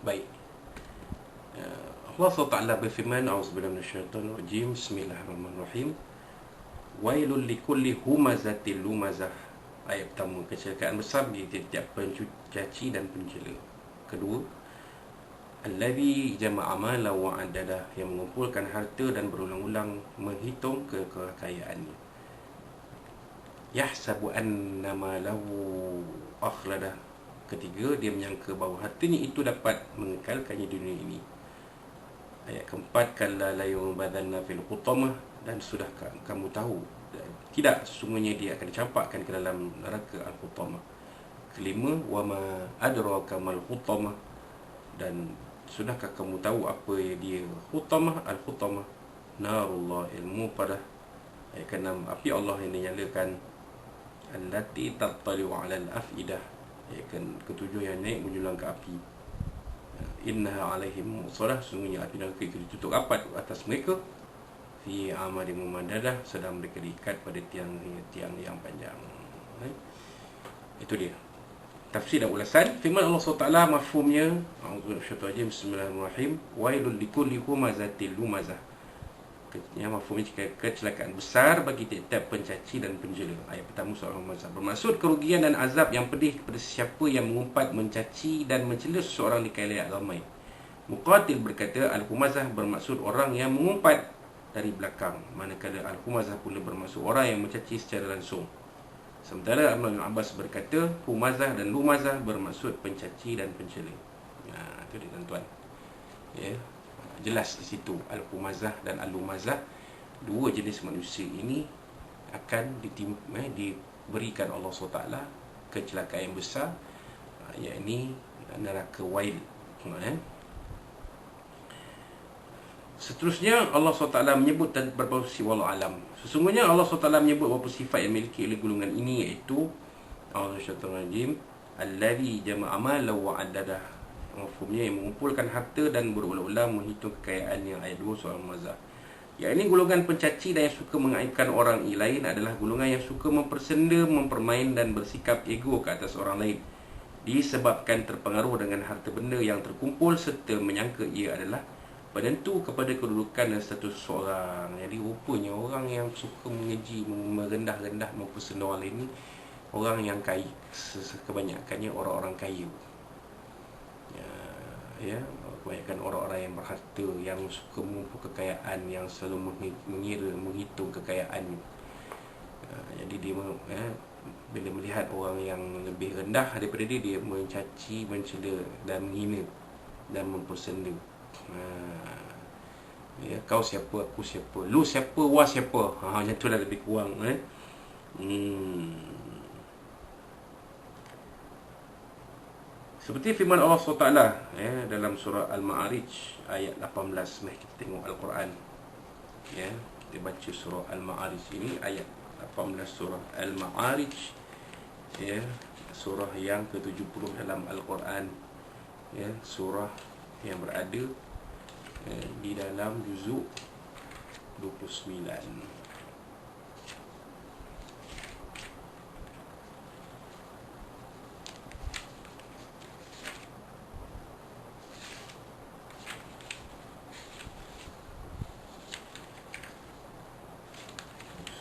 Baik. Allah SWT berfirman, A'udzubillahi minasyaitonir rajim. Bismillahirrahmanirrahim. Wailul likulli humazatil lumazah. Ayat pertama, kecelakaan besar di tiap pencaci dan pencela. Kedua, allazi jama'a malan wa 'addadah, yang mengumpulkan harta dan berulang-ulang menghitung kekayaannya. Yahsabu anna malahu akhladah. Ketiga, dia menyangka bahawa hartanya itu dapat mengekalkannya di dunia ini. Ayat keempat, kalla la yubadanna fil hutamah, dan sudahkah kamu tahu tidak, sesungguhnya dia akan dicampakkan ke dalam neraka al-hutamah. Kelima, wa ma adraka mal hutamah, dan sudahkah kamu tahu apa dia hutamah? Al-hutamah narullah al-muqadah. Ayat keenam, api Allah yang dinyalakan, allati tattali'u 'ala al-afidah. Ayat ketujuh, yang naik menjulang ke api. Innaha 'alaihim musalah, sungguhnya api neraka itu ditutup rapat atas mereka. Fi amadin mumadadah, sedang mereka diikat pada tiang yang panjang. Itu dia tafsir dan ulasan firman Allah SWT. Mafhumnya, Bismillahirrahmanirrahim. Wailul likulli humazatil lumazah. Mafhumnya kecelakaan besar bagi tiap pencaci dan penjela. Ayat pertama surah Al-Humazah bermaksud kerugian dan azab yang pedih kepada siapa yang mengumpat, mencaci dan mencela seseorang di khalayak ramai. Muqatil berkata, Al-Humazah bermaksud orang yang mengumpat dari belakang, manakala Al-Humazah pula bermaksud orang yang mencaci secara langsung. Sementara Ibn Abbas berkata, Humazah dan Lumazah bermaksud pencaci dan pencela. Itu dia tuan-tuan. Ya, jelas di situ Al-Humazah dan Al-Lumazah, dua jenis manusia ini akan diberikan Allah SWT kecelakaan yang besar, yakni neraka wail. Seterusnya Allah SWT menyebut beberapa sifat, wallahu alam. Sesungguhnya Allah SWT menyebut beberapa sifat yang dimiliki oleh golongan ini, iaitu Al-Rajim, allazi jama'a malan wa 'addadah. Mafhumnya yang mengumpulkan harta dan berulang-ulang menghitung kekayaannya. Ayat 2 surah Al-Mazah. Yakni golongan pencaci dan yang suka mengaibkan orang lain adalah golongan yang suka mempersenda, mempermain dan bersikap ego ke atas orang lain, disebabkan terpengaruh dengan harta benda yang terkumpul serta menyangka ia adalah penentu kepada kedudukan dan status seseorang. Jadi rupanya orang yang suka mengeji, merendah-rendah, mempersenda orang lain ni orang yang kaya, kebanyakannya orang-orang kaya. Ya, kebanyakan orang-orang yang berharta, yang suka mengumpul kekayaan, yang selalu mengira, menghitung kekayaannya. Jadi dia bila melihat orang yang lebih rendah daripada dia, dia mencaci, mencela dan menghina dan mempersenda. Ya, kau siapa, aku siapa, lu siapa, wah siapa. Macam tu lah lebih kurang. Seperti firman Allah SWT dalam surah Al-Ma'arij ayat 18. Mari kita tengok Al-Quran. Ya, kita baca surah Al-Ma'arij ini, ayat 18 surah Al-Ma'arij. Ya, surah yang ke-70 dalam Al-Quran. Ya, surah yang berada di dalam juzuk 29.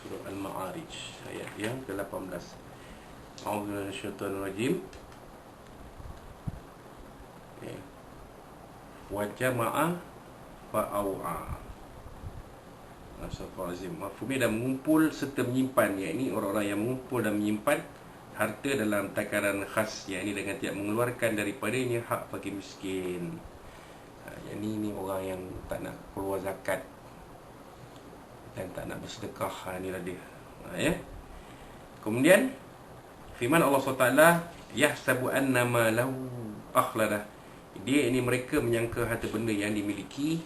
Surah Al-Ma'arij ayat yang ke-18. A'udzubillahi minasyaitonir rajim. Wa jama'a fa'au'a. Astagfirullahalazim. Mafhumnya, dan mengumpul serta menyimpan, yakni orang-orang yang mengumpul dan menyimpan harta dalam takaran khas, yakni dengan tidak mengeluarkan daripadanya hak bagi miskin. Yakni ini orang yang tak nak keluar zakat dan tak nak bersedekah. Inilah dia. Ya. Kemudian firman Allah SWT, yahsabu anna ma lahu akhladah. Dia ini mereka menyangka harta benda yang dimiliki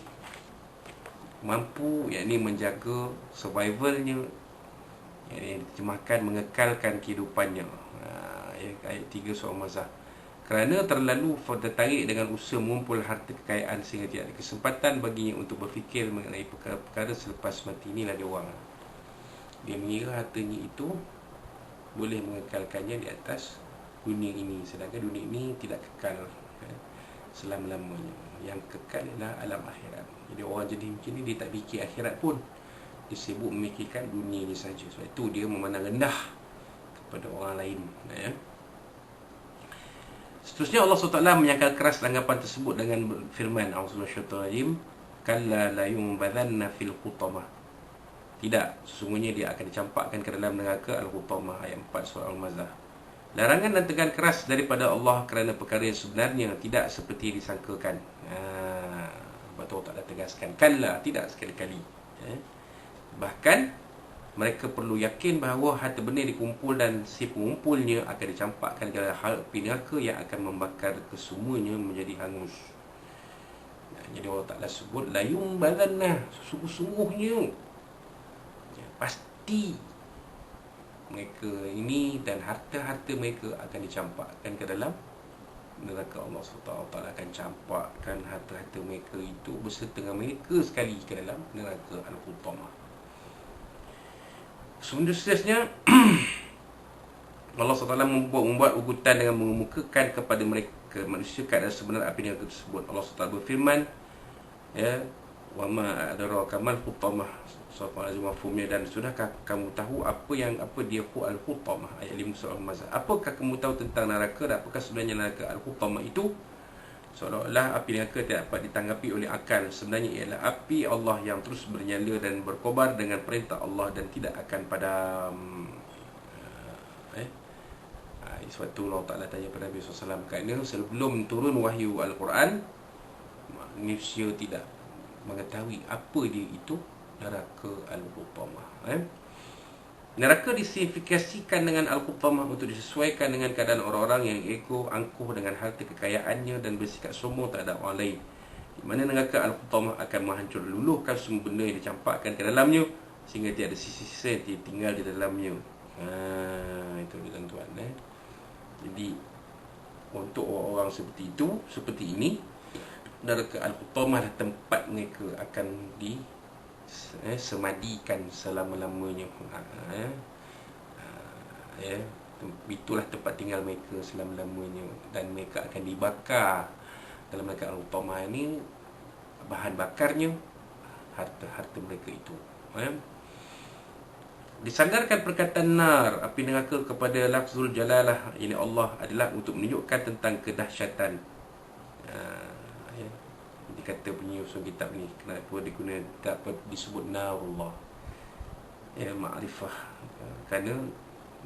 mampu, yakni menjaga survivalnya, yakni diterjemahkan mengekalkan kehidupannya. Ayat 3 surah Al-Mazah. Kerana terlalu tertarik dengan usaha mengumpul harta kekayaan sehingga tidak ada kesempatan baginya untuk berfikir mengenai perkara-perkara selepas mati. Inilah dia orang. Dia mengira hartanya itu boleh mengekalkannya di atas dunia ini, sedangkan dunia ini tidak kekal. selama-lamanya. Yang kekal ialah alam akhirat. Jadi orang jadi macam ni, dia tak fikir akhirat pun, dia sibuk memikirkan dunia ni saja. Sebab itu dia memandang rendah kepada orang lain, ya. Seterusnya Allah SWT menyangkal keras tanggapan tersebut dengan firman, A'udzubillahi kalla la yumbadhanna fil hutamah. Tidak, sesungguhnya dia akan dicampakkan ke dalam neraka Al-Hutamah, ayat 4 surah Al-Mazah. Larangan dan tegan keras daripada Allah kerana perkara yang sebenarnya tidak seperti disangkakan. Betul tak ada tegaskan, kalla, tidak sekali-kali. Bahkan mereka perlu yakin bahawa harta benda dikumpul dan si pengumpulnya akan dicampakkan ke dalam api neraka yang akan membakar kesemuanya menjadi hangus. Jadi Allah Ta'ala sebut la yumbadhanna, sungguh-sungguhnya, pasti mereka ini dan harta-harta mereka akan dicampakkan ke dalam neraka. Allah SWT akan campakkan harta-harta mereka itu beserta dengan mereka sekali ke dalam neraka Al-Hutamah. Seterusnya Allah SWT membuat ugutan dengan mengemukakan kepada mereka manusia keadaan sebenar api neraka tersebut. Allah SWT berfirman, ya, wa ma adraka mal hutamah, surah Al-Mafhumnya, dan sudahkah kamu tahu apa dia Al-Hutamah, ayat 5 surah Al-Mazah. Apakah kamu tahu tentang neraka dan apakah sebenarnya neraka Al-Hutamah itu? Seolah-olah api neraka tidak dapat ditanggapi oleh akal. Sebenarnya ialah api Allah yang terus bernyala dan berkobar dengan perintah Allah dan tidak akan padam. Sebab itu Allah Ta'ala tanya kepada Nabi SAW, kerana sebelum turun wahyu Al-Quran, manusia tidak mengetahui apa dia itu neraka Al-Hutamah. Neraka disimplifikasikan dengan Al-Hutamah untuk disesuaikan dengan keadaan orang-orang yang ego, angkuh dengan harta kekayaannya dan bersikap sombong terhadap orang lain, di mana neraka Al-Hutamah akan menghancur luluhkan semua benda yang dicampakkan ke dalamnya sehingga tiada sisa-sisa yang tinggal di dalamnya. Itu dia tuan-tuan. Jadi untuk orang-orang seperti itu, seperti ini, neraka Al-Hutamah tempat mereka akan semadikan selama-lamanya. Itulah tempat tinggal mereka selama-lamanya, dan mereka akan dibakar dalam neraka Al-Hutamah ini. Bahan bakarnya harta-harta mereka itu. Disandarkan perkataan nar, api neraka, kepada lafzul jalalah, ini Allah, adalah untuk menunjukkan tentang kedahsyatan. Dia kata penyusun kitab ni, kenapa disebut narullah, ma'rifah, kerana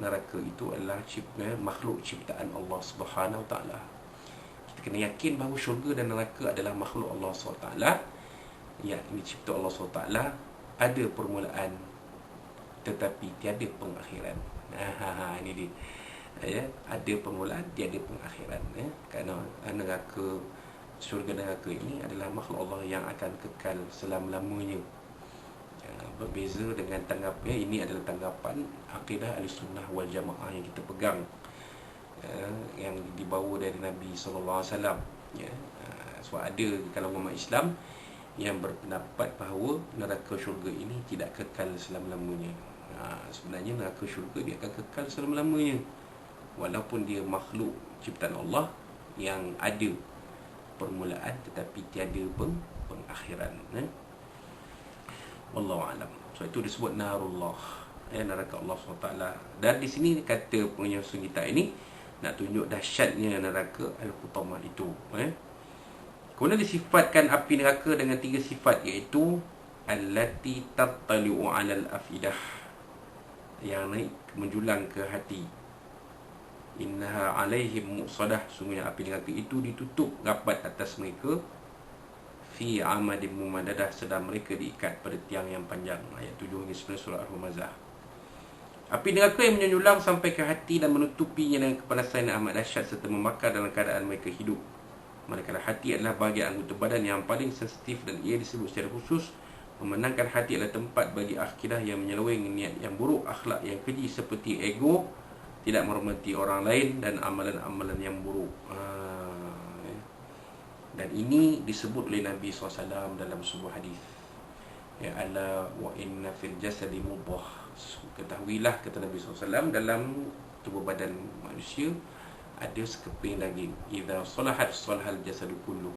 neraka itu adalah makhluk ciptaan Allah Subhanahu Wa Taala. Kita kena yakin bahawa syurga dan neraka adalah makhluk Allah SWT, yakni cipta Allah SWT, ada permulaan tetapi tiada pengakhiran. Ini dia, ada permulaan, tiada pengakhiran. Kerana neraka, syurga dan neraka ini adalah makhluk Allah yang akan kekal selama-lamanya. Berbeza dengan tanggapan, ini adalah tanggapan akidah Ahlussunnah wal Jamaah yang kita pegang, yang dibawa dari Nabi SAW. Sebab ada kalau umat Islam yang berpendapat bahawa neraka syurga ini tidak kekal selama-lamanya. Sebenarnya neraka syurga dia akan kekal selama-lamanya, walaupun dia makhluk ciptaan Allah yang ada permulaan tetapi tiada pengakhiran. Wallahu a'lam. So itu disebut narullah, neraka Allah SWT. Dan di sini kata penyusun kitab ini nak tunjuk dahsyatnya neraka Al-Hutamah itu. Kemudian disifatkan api neraka dengan 3 sifat, iaitu allati tattali'u 'alal afidah, yang naik menjulang ke hati. Innaha 'alaihim muqsadah, sungguhnya api neraka itu ditutup rapat atas mereka, fi amadin mumadadah, sedang mereka diikat pada tiang yang panjang. Ayat 7 hingga 9 surah Al-Humazah. Api neraka yang menjulang sampai ke hati dan menutupinya dengan kepanasan yang amat dahsyat serta membakar dalam keadaan mereka hidup. Manakala hati adalah bahagian anggota badan yang paling sensitif, dan ia disebut secara khusus. Memenangkan hati adalah tempat bagi akidah yang menyeleweng, niat yang buruk, akhlak yang keji seperti ego, tidak menghormati orang lain, dan amalan-amalan yang buruk. Dan ini disebut oleh Nabi SAW dalam sebuah hadis, ya, ala wa inna fil jasadi mudghah, ketahuilah, kata Nabi SAW, dalam tubuh badan manusia ada sekeping daging. Idza salahat salahal jasadu kullu.